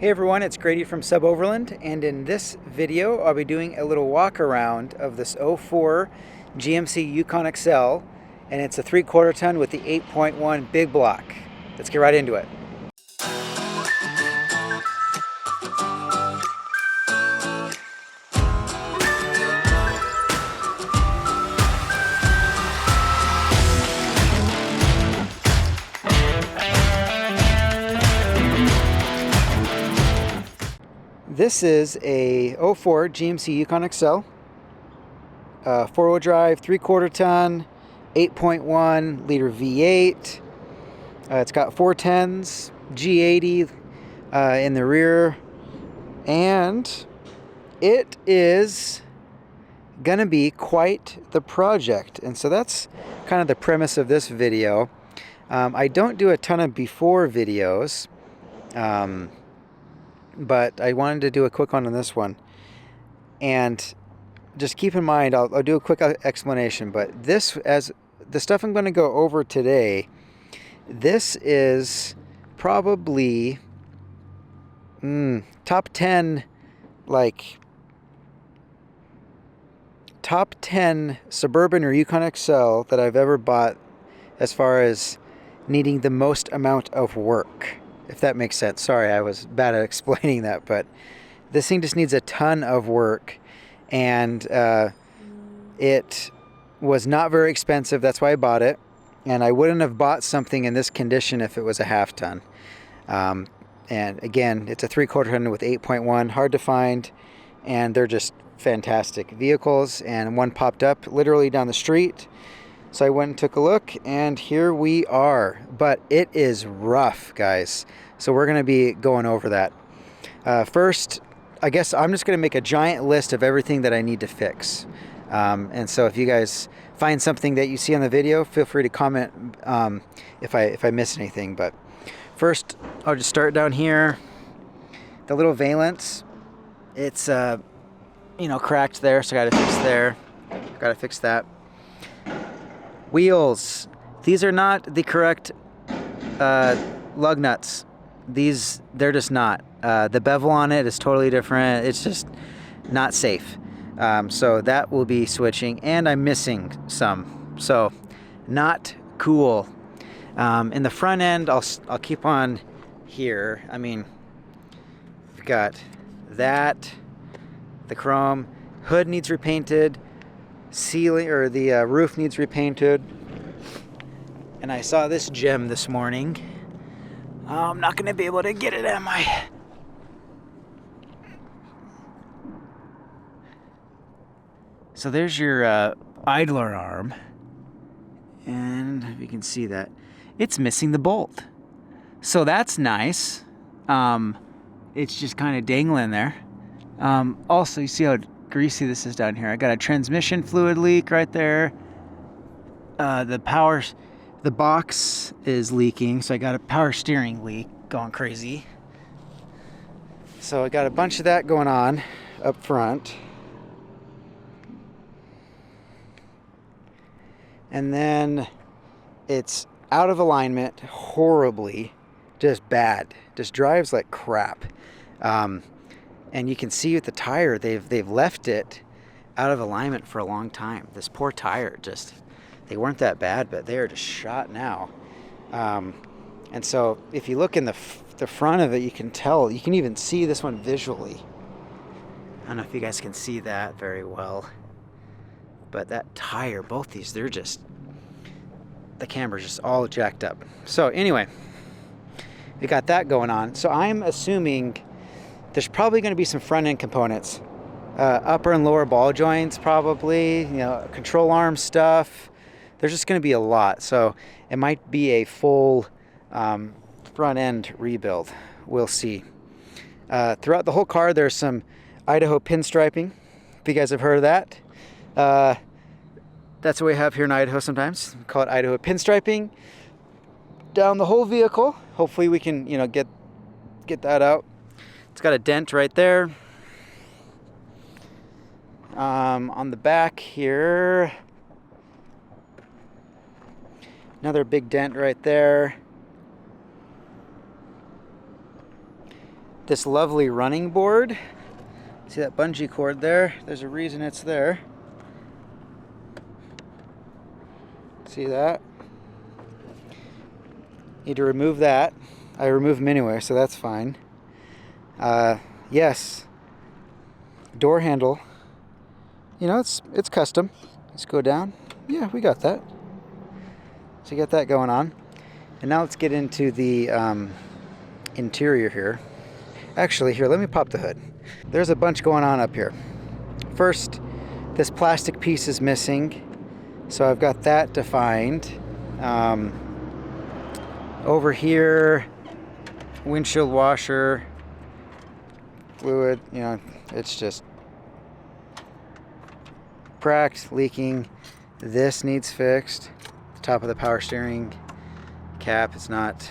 Hey everyone, it's Grady from SUBOVERLAND, and in this video I'll be doing a little walk around of this '04 GMC Yukon XL, and it's a 3/4 ton with the 8.1 big block. Let's get right into it. This is a '04 GMC Yukon XL, 4-wheel drive, 3/4 ton, 8.1 liter V8. It's got 410s, G80 in the rear, and it is gonna be quite the project. And so that's kind of the premise of this video. I don't do a ton of before videos, but I wanted to do a quick one on this one. And just keep in mind, I'll do a quick explanation, but this, as the stuff I'm going to go over today, this is probably top 10, like top 10 Suburban or Yukon XL that I've ever bought as far as needing the most amount of work, if that makes sense. Sorry, I was bad at explaining that, but this thing just needs a ton of work, and it was not very expensive. That's why I bought it, and I wouldn't have bought something in this condition if it was a half ton. And again, it's a 3/4 ton with 8.1, hard to find, and they're just fantastic vehicles. And one popped up literally down the street, so I went and took a look, and here we are. But it is rough, guys. So we're going to be going over that. First, I guess I'm just going to make a giant list of everything that I need to fix. And so if you guys find something that you see on the video, feel free to comment if I miss anything. But first, I'll just start down here. The little valence, it's cracked there, so I got to fix there. Got to fix that. Wheels. These are not the correct lug nuts. They're just not. The bevel on it is totally different. It's just not safe. So that will be switching, and I'm missing some. So not cool. In the front end, I'll keep on here. I mean, we've got that. The chrome hood needs repainted. Ceiling, or the roof needs repainted. And I saw this gem this morning. I'm not going to be able to get it, am I? So there's your idler arm, and if you can see that, it's missing the bolt. So that's nice. It's just kind of dangling there. Also, you see how greasy this is down here. I got a transmission fluid leak right there. The box is leaking, so I got a power steering leak going crazy. So I got a bunch of that going on up front. And then it's out of alignment horribly, just bad, just drives like crap. And you can see with the tire, they've left it out of alignment for a long time. This poor tire, they weren't that bad, but they are just shot now. And so if you look in the front of it, you can tell, you can even see this one visually. I don't know if you guys can see that very well, but that tire, both these, the camber's just all jacked up. So anyway, we got that going on. So I'm assuming there's probably going to be some front end components, upper and lower ball joints, probably, control arm stuff. There's just going to be a lot. So it might be a full front end rebuild. We'll see. Throughout the whole car, there's some Idaho pinstriping, if you guys have heard of that. That's what we have here in Idaho sometimes. We call it Idaho pinstriping down the whole vehicle. Hopefully we can, get that out. It's got a dent right there. On the back here, another big dent right there. this lovely running board. See that bungee cord there? There's a reason it's there. See that? Need to remove that. I removed them anyway, so that's fine. Yes. Door handle. You know, it's custom. Let's go down. Yeah, we got that. So you got that going on. And now let's get into the interior here. Actually, here, let me pop the hood. There's a bunch going on up here. First, this plastic piece is missing. So I've got that defined. Over here, windshield washer, fluid, you know, it's just cracked, leaking. This needs fixed. The top of the power steering cap is not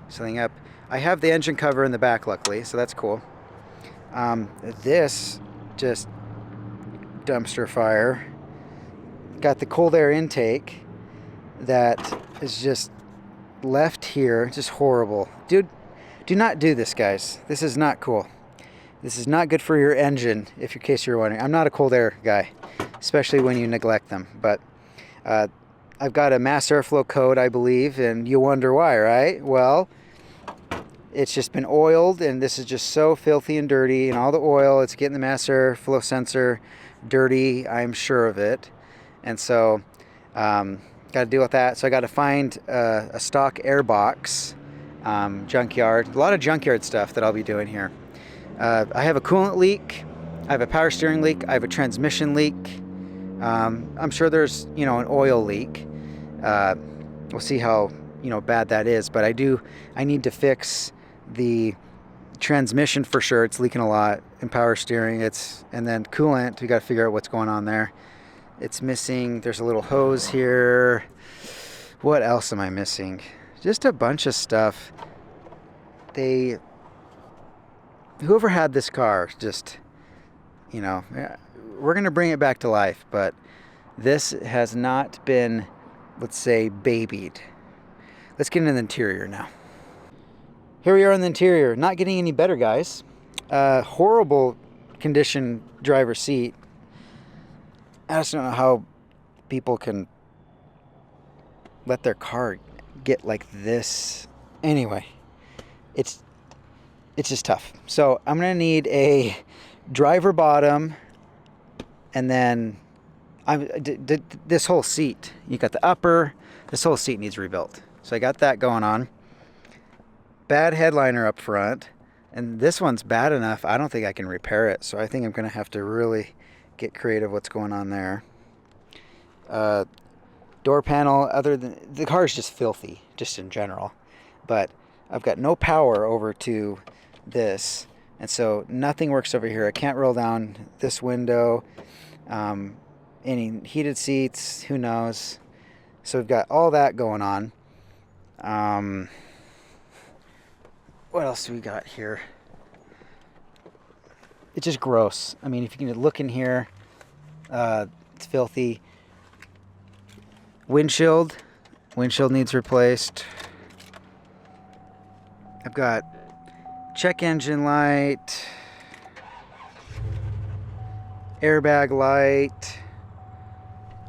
sealing up. I have the engine cover in the back, luckily, so that's cool. This just dumpster fire. Got the cold air intake that is just left here, just horrible. Dude, do not do this, guys. This is not cool. This is not good for your engine, in case you're wondering. I'm not a cold air guy, especially when you neglect them. But I've got a mass airflow code, I believe, and you wonder why, right? Well, it's just been oiled, and this is just so filthy and dirty, and all the oil, it's getting the mass airflow sensor dirty, I'm sure of it. And so, got to deal with that. So I got to find a stock air box, junkyard. A lot of junkyard stuff that I'll be doing here. I have a coolant leak. I have a power steering leak. I have a transmission leak. I'm sure there's, you know, an oil leak. We'll see how, you know, bad that is. But I need to fix the transmission for sure. It's leaking a lot. And power steering. And then coolant. We got to figure out what's going on there. It's missing. There's a little hose here. What else am I missing? Just a bunch of stuff. Whoever had this car, just, you know, we're going to bring it back to life, but this has not been, let's say, babied. Let's get into the interior now. Here we are in the interior. Not getting any better, guys. Horrible condition driver's seat. I just don't know how people can let their car get like this. Anyway, it's just tough. So I'm going to need a driver bottom, and then this whole seat. You got the upper. This whole seat needs rebuilt. So I got that going on. Bad headliner up front. And this one's bad enough, I don't think I can repair it. So I think I'm going to have to really get creative what's going on there. Door panel, other than the car is just filthy, just in general. But I've got no power over to this, and so nothing works over here. I can't roll down this window. Any heated seats, who knows? So we've got all that going on. What else do we got here? It's just gross. I mean, if you can look in here, it's filthy. Windshield needs replaced. I've got check engine light, airbag light.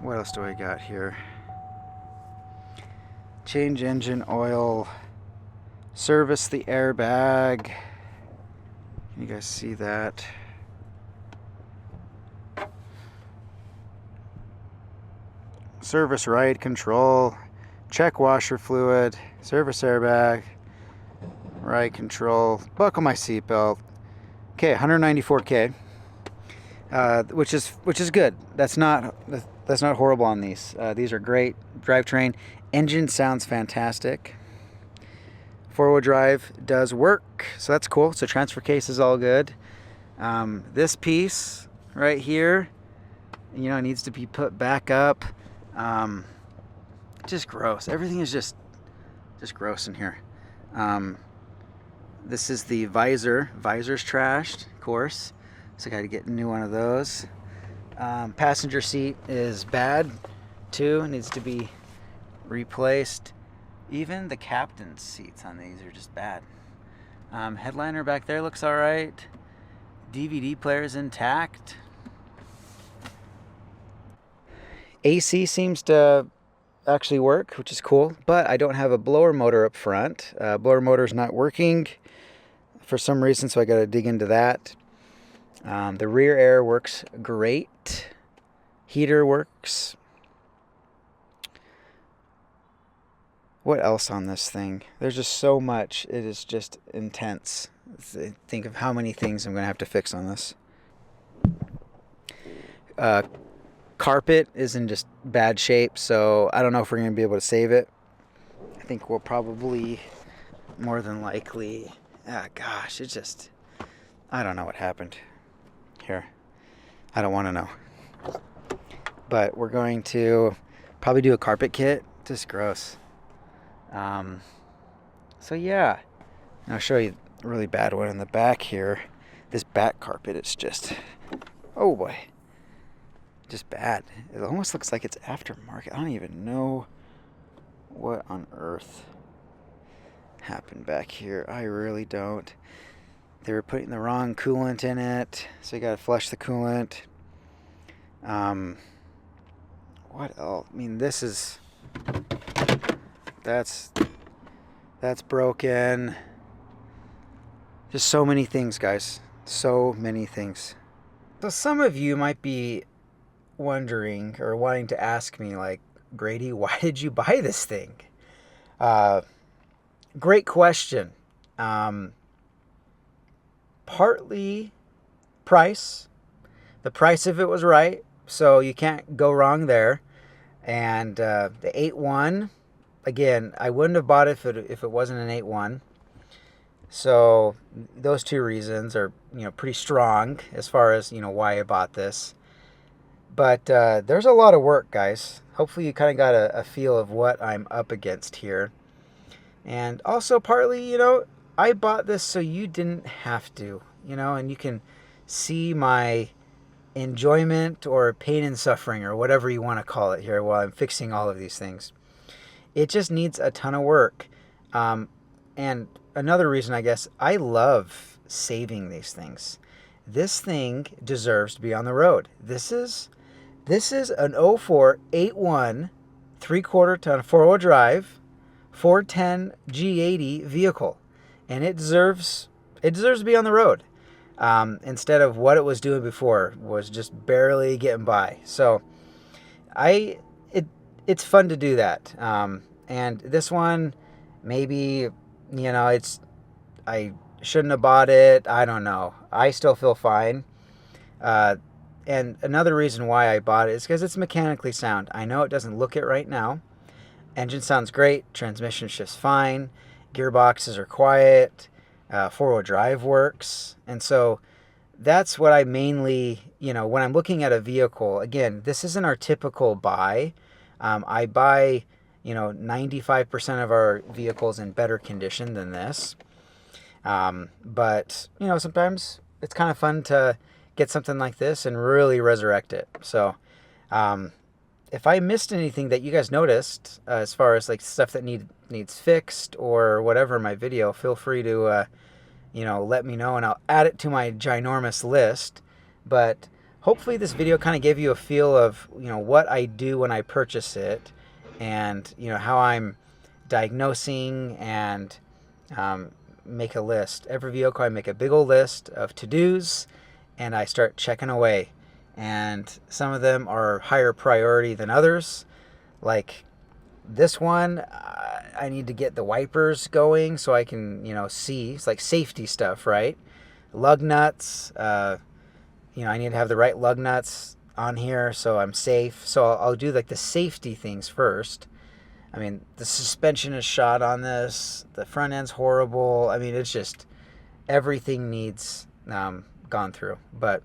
What else do I got here? Change engine oil, service the airbag. Can you guys see that? Service ride control, check washer fluid, service airbag, ride control, buckle my seatbelt. Okay, 194K, which is good. That's not horrible on these. These are great. Drivetrain, engine sounds fantastic. Four-wheel drive does work, so that's cool. So transfer case is all good. This piece right here, you know, needs to be put back up. Just gross. Everything is just gross in here. This is the visor. Visor's trashed, of course. So I got to get a new one of those. Passenger seat is bad too. It needs to be replaced. Even the captain's seats on these are just bad. Headliner back there looks all right. DVD player's intact. AC seems to actually work, which is cool, but I don't have a blower motor up front. Blower motor's not working for some reason, so I got to dig into that. The rear air works great. Heater works. What else on this thing? There's just so much. It is just intense. Think of how many things I'm going to have to fix on this. Carpet is in just bad shape, so I don't know if we're going to be able to save it. I think we'll probably, more than likely, gosh, it just, I don't know what happened here. I don't want to know. But we're going to probably do a carpet kit. Just gross. So yeah, and I'll show you a really bad one in the back here. This back carpet, it's just, oh boy, just bad. It almost looks like it's aftermarket. I don't even know what on earth happened back here. I really don't. They were putting the wrong coolant in it, so you gotta flush the coolant. What else? I mean, this is, that's broken. Just so many things, guys. So many things. So some of you might be wondering or wanting to ask me, like, Grady, why did you buy this thing? Great question. Partly price. The price of it was right, so you can't go wrong there. And the 8.1, again, I wouldn't have bought it if it wasn't an 8.1. So those two reasons are, pretty strong as far as, why I bought this. But there's a lot of work, guys. Hopefully you kind of got a feel of what I'm up against here. And also partly, I bought this so you didn't have to, and you can see my enjoyment or pain and suffering or whatever you want to call it here while I'm fixing all of these things. It just needs a ton of work. And another reason, I guess, I love saving these things. This thing deserves to be on the road. This is an 04 8.1 3/4 ton 4-wheel drive 410 G80 vehicle, and it deserves to be on the road. Instead of what it was doing before, was just barely getting by. So it's fun to do that. And this one, maybe, I shouldn't have bought it. I don't know. I still feel fine. And another reason why I bought it is because it's mechanically sound. I know it doesn't look it right now. Engine sounds great. Transmission shifts fine. Gearboxes are quiet. 4-wheel drive works. And so that's what I mainly, when I'm looking at a vehicle, again, this isn't our typical buy. I buy, 95% of our vehicles in better condition than this. But, sometimes it's kind of fun to get something like this and really resurrect it. So, if I missed anything that you guys noticed, as far as like stuff that needs fixed or whatever in my video, feel free to, let me know and I'll add it to my ginormous list. But hopefully this video kind of gave you a feel of, what I do when I purchase it and, how I'm diagnosing and make a list. Every vehicle, I make a big old list of to-dos and I start checking away. And some of them are higher priority than others. Like this one, I need to get the wipers going so I can, see. It's like safety stuff, right? Lug nuts. I need to have the right lug nuts on here so I'm safe. So I'll do like the safety things first. I mean, the suspension is shot on this. The front end's horrible. I mean, it's just everything needs gone through. But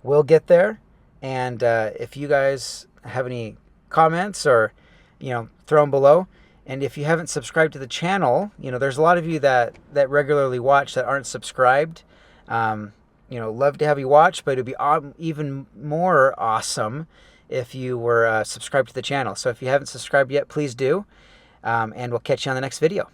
we'll get there. And if you guys have any comments or, throw them below. And if you haven't subscribed to the channel, there's a lot of you that regularly watch that aren't subscribed. Love to have you watch, but it'd be even more awesome if you were subscribed to the channel. So if you haven't subscribed yet, please do. And we'll catch you on the next video.